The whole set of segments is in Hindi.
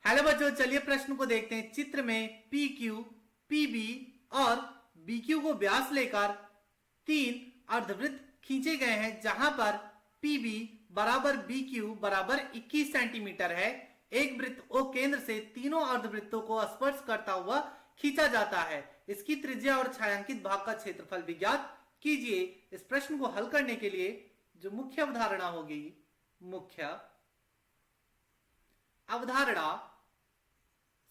हेलो बच्चों, चलिए प्रश्न को देखते हैं। चित्र में पी क्यू, पी बी और बी क्यू को व्यास लेकर तीन अर्धवृत्त खींचे गए हैं, जहां पर पी बी बराबर बी क्यू बराबर 21 सेंटीमीटर है। एक वृत्त ओ केंद्र से तीनों अर्धवृत्तों को स्पर्श करता हुआ खींचा जाता है। इसकी त्रिज्या और छायांकित भाग का क्षेत्रफल भी ज्ञात कीजिए। इस प्रश्न को हल करने के लिए जो मुख्य अवधारणा होगी, मुख्य अवधारणा,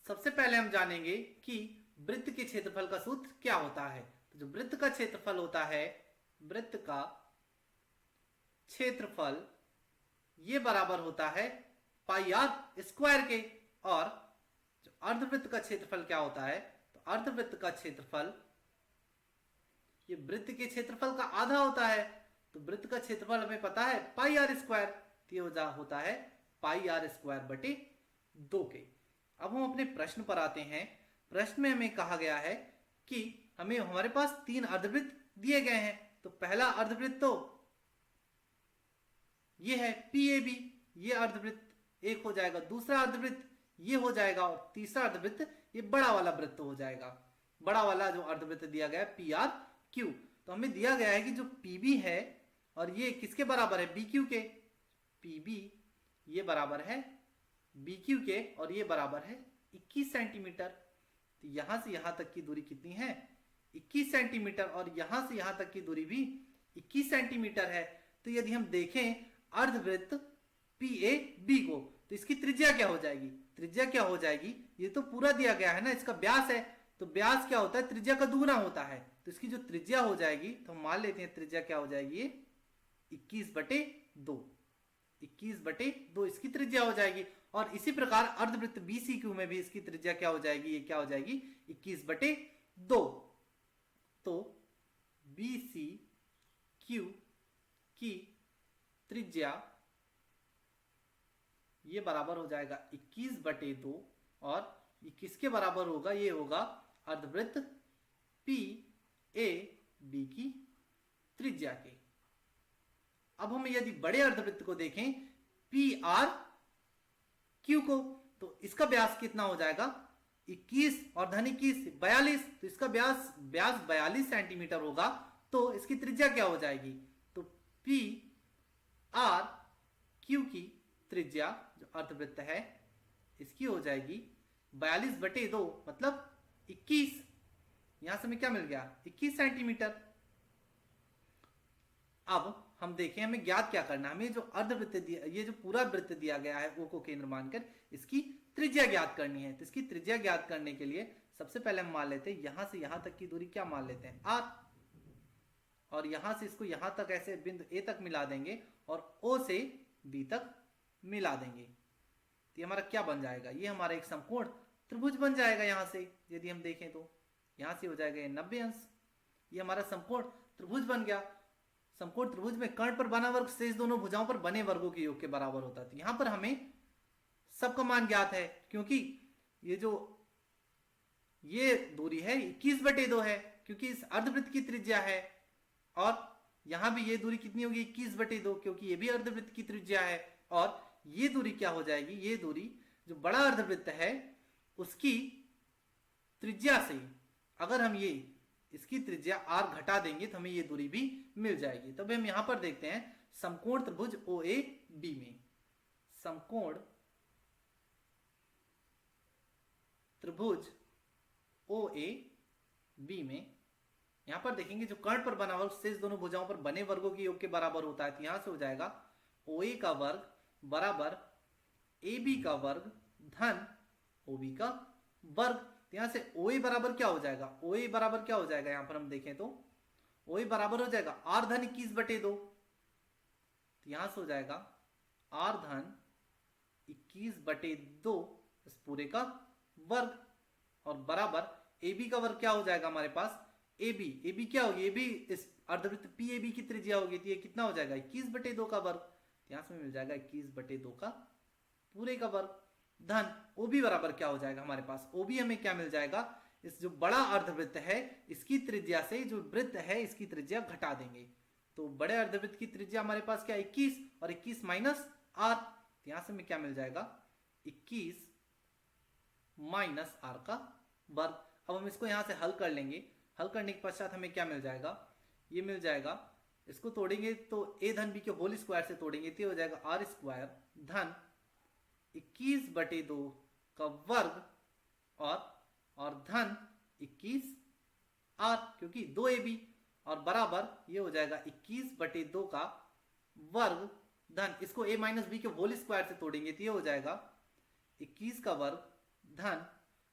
सबसे पहले हम जानेंगे कि वृत्त के क्षेत्रफल का सूत्र क्या होता है। तो जो वृत्त का क्षेत्रफल होता है, वृत्त का क्षेत्रफल ये बराबर होता है पाई आर स्क्वायर के। और जो अर्धवृत्त का क्षेत्रफल क्या होता है, तो अर्धवृत्त का क्षेत्रफल ये वृत्त के क्षेत्रफल का आधा होता है। तो वृत्त का क्षेत्रफल हमें पता है पाई आर स्क्वायर, तो ये होता है पाई आर स्क्वायर बटे 2 के। अब हम अपने प्रश्न पर आते हैं। प्रश्न में हमें कहा गया है कि हमारे पास तीन अर्धवृत्त दिए गए हैं। तो पहला अर्धवृत्त तो ये है पी ए बी, ये अर्धवृत्त एक हो जाएगा। दूसरा अर्धवृत्त ये हो जाएगा और तीसरा अर्धवृत्त ये बड़ा वाला वृत्त हो जाएगा। बड़ा वाला जो अर्धवृत्त दिया गया है पी आर क्यू। तो हमें दिया गया है कि जो पी बी है और ये किसके बराबर है, बी क्यू के। पी बी ये बराबर है बी क्यू के और ये बराबर है 21 सेंटीमीटर। तो यहां से यहां तक की दूरी कितनी है, 21 सेंटीमीटर। और यहां से यहां तक की दूरी भी 21 सेंटीमीटर है। तो यदि हम देखें अर्धवृत्त पी ए बी को, तो इसकी त्रिज्या क्या हो जाएगी, त्रिज्या क्या हो जाएगी, ये तो पूरा दिया गया है ना, इसका व्यास है। तो व्यास क्या होता है, त्रिज्या का दुगुना होता है। तो इसकी जो त्रिज्या हो जाएगी, तो हम मान लेते हैं त्रिज्या क्या हो जाएगी, ये 21/2, 21/2 इसकी त्रिज्या हो जाएगी। और इसी प्रकार अर्धवृत्त BCQ में भी इसकी त्रिज्या क्या हो जाएगी, ये क्या हो जाएगी 21/2। तो BCQ की त्रिज्या ये बराबर हो जाएगा 21/2 और ये किसके बराबर होगा, ये होगा अर्धवृत्त PAB की त्रिज्या के। अब हम यदि बड़े अर्धवृत्त को देखें PRQ को, तो इसका व्यास कितना हो जाएगा 21 और धन 21 42। तो इसका व्यास 42 सेंटीमीटर होगा। तो इसकी त्रिज्या क्या हो जाएगी, तो PRQ की त्रिज्या जो अर्धवृत्त है इसकी हो जाएगी 42/2 मतलब 21। यहां से हमें क्या मिल गया, 21 सेंटीमीटर। अब हम देखें हमें ज्ञात क्या करना है। हमें जो अर्धवृत्त दिया, ये जो पूरा वृत्त दिया गया है ओ को केंद्र मानकर इसकी त्रिज्या ज्ञात करनी है। तो इसकी त्रिज्या ज्ञात करने के लिए सबसे पहले हम मान लेते हैं यहां से यहां तक की दूरी क्या मान लेते हैं, आर। और यहां से इसको यहां तक ऐसे बिंदु ए तक मिला देंगे और ओ से बी तक मिला देंगे। तो ये हमारा क्या बन जाएगा, ये हमारा एक समकोण त्रिभुज बन जाएगा। यहां से यदि हम देखें तो यहां से हो जाएगा ये 90 अंश। ये हमारा समकोण त्रिभुज बन गया। समकोण त्रिभुज में कर्ण पर बना वर्ग शेष दोनों भुजाओं पर बने वर्गों के योग के बराबर होता है। तो यहां पर हमें सबका मान ज्ञात है, क्योंकि ये जो ये दूरी है 21/2 है, क्योंकि इस अर्धवृत्त की त्रिज्या है। और यहां भी ये दूरी कितनी होगी 21/2, क्योंकि ये भी अर्धवृत्त की त्रिज्या है। और ये दूरी क्या हो जाएगी, ये दूरी जो बड़ा अर्धवृत्त है उसकी त्रिज्या से अगर हम ये इसकी त्रिज्या r घटा देंगे तो हमें ये दूरी भी मिल जाएगी। तब हम यहां पर देखते हैं समकोण त्रिभुज OAB में, समकोण त्रिभुज OAB में यहां पर देखेंगे जो कर्ण पर बना वर्ग शेष दोनों भुजाओं पर बने वर्गों के योग के बराबर होता है। तो यहां से हो जाएगा OA का वर्ग बराबर AB का वर्ग धन OB का वर्ग। यहां से OA बराबर क्या हो जाएगा, OA बराबर क्या हो जाएगा, यहां पर हम देखें तो OA बराबर हो जाएगा R धन 21/2। तो यहां से हो जाएगा R धन 21/2 इस पूरे का वर्ग और बराबर AB का वर्ग क्या हो जाएगा हमारे पास, AB क्या होगी, AB इस अर्धवृत्त PAB की त्रिज्या होगी। तो ये कितना हो जाएगा 21/2 का वर्ग। यहां से मिल जाएगा 21/2 का पूरे का वर्ग धन OB बराबर क्या हो जाएगा हमारे पास, OB हमें क्या मिल जाएगा, इस जो बड़ा अर्धवृत्त है इसकी त्रिज्या से जो वृत्त है इसकी त्रिज्या घटा देंगे। तो बड़े अर्धवृत्त की त्रिज्या हमारे पास क्या 21 और 21 माइनस r। यहां से हमें क्या मिल जाएगा 21 माइनस आर का वर्ग। अब हम इसको यहां से हल कर लेंगे। हल करने के पश्चात हमें क्या मिल जाएगा, ये मिल जाएगा, इसको तोड़ेंगे तो a धन b के होल स्क्वायर से तोड़ेंगे तो हो जाएगा आर स्क्वायर धन 21/2 का वर्ग और धन 21 आर, क्योंकि 2ab, और बराबर ये हो जाएगा 21/2 का वर्ग धन, इसको a माइनस बी के होल स्क्वायर से तोड़ेंगे तो ये हो जाएगा 21 का वर्ग धन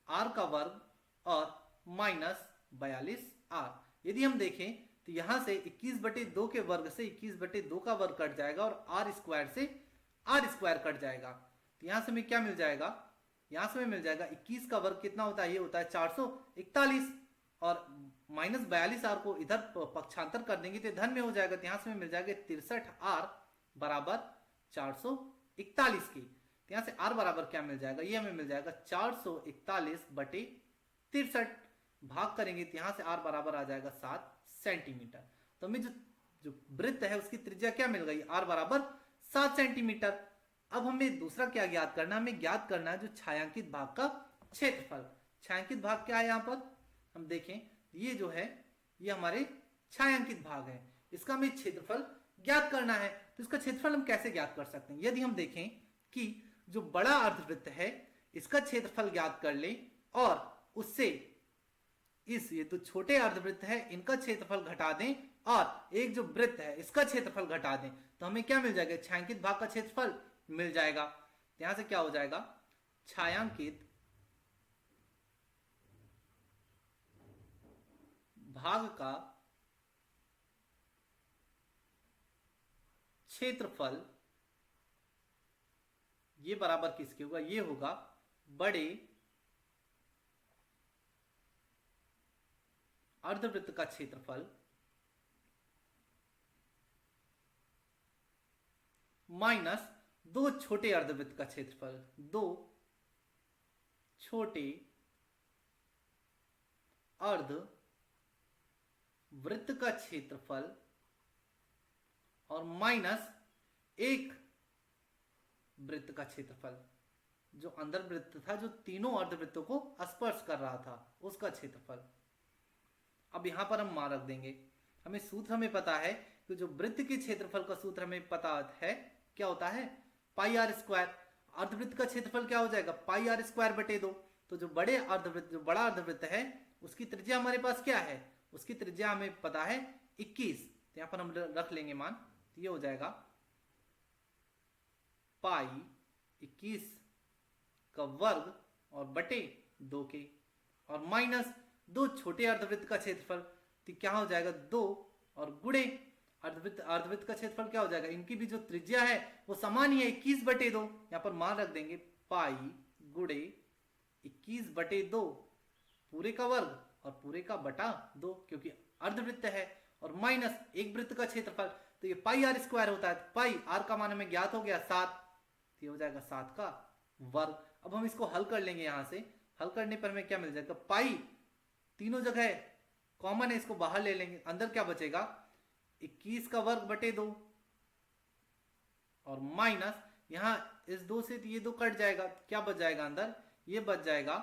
r का वर्ग और माइनस 42 आर। यदि हम देखें तो यहां से 21/2 के वर्ग से 21/2 का वर्ग कट जाएगा और आर स्क्वायर से आर स्क्वायर कट जाएगा। तो यहां से हमें क्या मिल जाएगा, यहां से हमें मिल जाएगा 21 का वर्ग कितना होता है, ये होता है 441, और माइनस 42 आर को इधर पक्षांतर कर देंगे तो धन में हो जाएगा। तो यहां से हमें मिल जाएगा 63 आर बराबर 441 की। तो यहां से आर बराबर क्या मिल जाएगा, ये हमें मिल जाएगा 441/63, भाग करेंगे तो यहां से आर बराबर आ जाएगा 7 सेंटीमीटर। तो हमें जो वृत्त है उसकी त्रिज्या क्या मिल गई, आर बराबर 7 सेंटीमीटर। अब हमें दूसरा क्या ज्ञात करना है, हमें ज्ञात करना है जो छायांकित भाग का क्षेत्रफल। छायांकित भाग क्या है, यहां पर हम देखें ये जो है ये हमारे छायांकित भाग है, इसका हमें क्षेत्रफल ज्ञात करना है। तो इसका क्षेत्रफल हम कैसे ज्ञात कर सकते हैं, यदि हम देखें कि जो बड़ा अर्धवृत्त है इसका क्षेत्रफल ज्ञात कर ले और उससे ये तो छोटे अर्धवृत्त है इनका क्षेत्रफल घटा दें और एक जो वृत्त है इसका क्षेत्रफल घटा दें तो हमें क्या मिल जाएगा, छायांकित भाग का क्षेत्रफल मिल जाएगा। तो यहां से क्या हो जाएगा, छायांकित भाग का क्षेत्रफल ये बराबर किसके होगा, ये होगा बड़े अर्धवृत्त का क्षेत्रफल माइनस 2 छोटे अर्धवृत्त का क्षेत्रफल। 2 छोटे अर्धवृत्त का क्षेत्रफल और माइनस 1 वृत्त का क्षेत्रफल, जो अंदर वृत्त था जो तीनों अर्धवृत्तों को स्पर्श कर रहा था उसका क्षेत्रफल। अब यहां पर हम मान रख देंगे, हमें सूत्र हमें पता है कि जो वृत्त के क्षेत्रफल का सूत्र हमें पता है क्या होता है, पाई आर स्क्वायर। अर्धवृत्त का क्षेत्रफल क्या हो जाएगा, पाई आर स्क्वायर बटे 2। तो जो बड़ा अर्धवृत्त है उसकी त्रिज्या हमारे पास क्या है, उसकी त्रिज्या हमें पता है 21। तो यहां पर हम रख लेंगे मान, तो ये हो जाएगा पाई 21 का वर्ग और बटे 2 के और माइनस 2 छोटे अर्धवृत्त का क्षेत्रफल। तो क्या हो जाएगा 2 और गुणे अर्धवृत्त का क्षेत्रफल क्या हो जाएगा, इनकी भी जो त्रिज्या है वो समान ही है 21/2। यहां पर मान रख देंगे पाई गुणे 21/2 पूरे का वर्ग और पूरे का बटा 2, क्योंकि अर्धवृत्त है, और माइनस एक वृत्त का क्षेत्रफल तो ये पाई आर स्क्वायर होता है। तो पाई आर का मान हमें ज्ञात हो गया 7, तो ये हो जाएगा 7 का वर्ग। अब हम इसको हल कर लेंगे, यहां से हल करने पर हमें क्या मिल जाएगा, पाई तीनों जगह कॉमन है, इसको बाहर ले लेंगे, अंदर क्या बचेगा 21 का वर्ग बटे 2 और माइनस यहां इस 2 से तो ये 2 कट जाएगा, क्या बच जाएगा अंदर, ये बच जाएगा,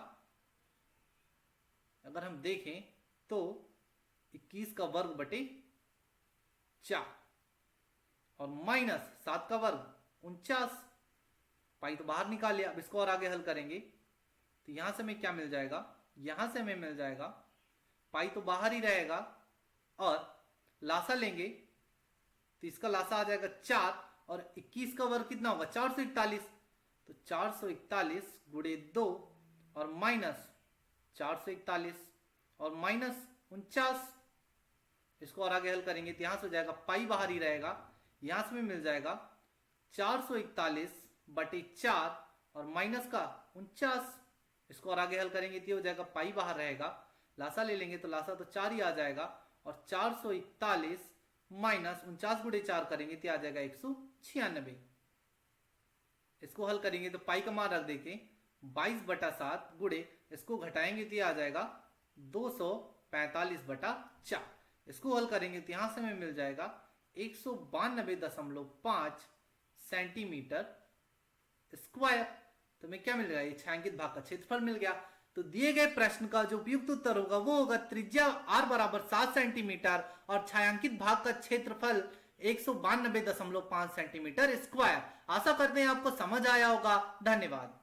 अगर हम देखें तो 21 का वर्ग बटे 4 और माइनस 7 का वर्ग 49। पाई तो बाहर निकाल लिया, अब इसको और आगे हल करेंगे तो यहां से हमें क्या मिल जाएगा, यहां से हमें मिल जाएगा पाई तो बाहर ही रहेगा और लासा लेंगे तो इसका लासा आ जाएगा 4 और 21 का वर्ग कितना होगा 441। तो 441 गुणे 2 और माइनस 441 और माइनस 49। इसको और आगे हल करेंगे तो यहां से हो जाएगा पाई बाहर ही रहेगा, यहां से मिल जाएगा 441/4 और माइनस का 49। इसको और आगे हल करेंगे तो हो जाएगा पाई बाहर रहेगा, लासा ले लेंगे तो लासा तो 4 ही आ जाएगा और 441 माइनस 49 गुणे 4 करेंगे तो आ जाएगा 196। इसको हल करेंगे तो पाई का मान रख देंगे 22/7 गुणे इसको घटाएंगे तो आ जाएगा 245/4। इसको हल करेंगे तो यहां से हमें मिल जाएगा 192.5 सेंटीमीटर स्क्वायर। तो हमें क्या मिल गया, ये छायांकित भाग का क्षेत्रफल मिल गया। तो दिए गए प्रश्न का जो उपयुक्त उत्तर होगा वो होगा त्रिज्या r बराबर 7 सेंटीमीटर और छायांकित भाग का क्षेत्रफल 192.5 सेंटीमीटर स्क्वायर। आशा करते हैं आपको समझ आया होगा। धन्यवाद।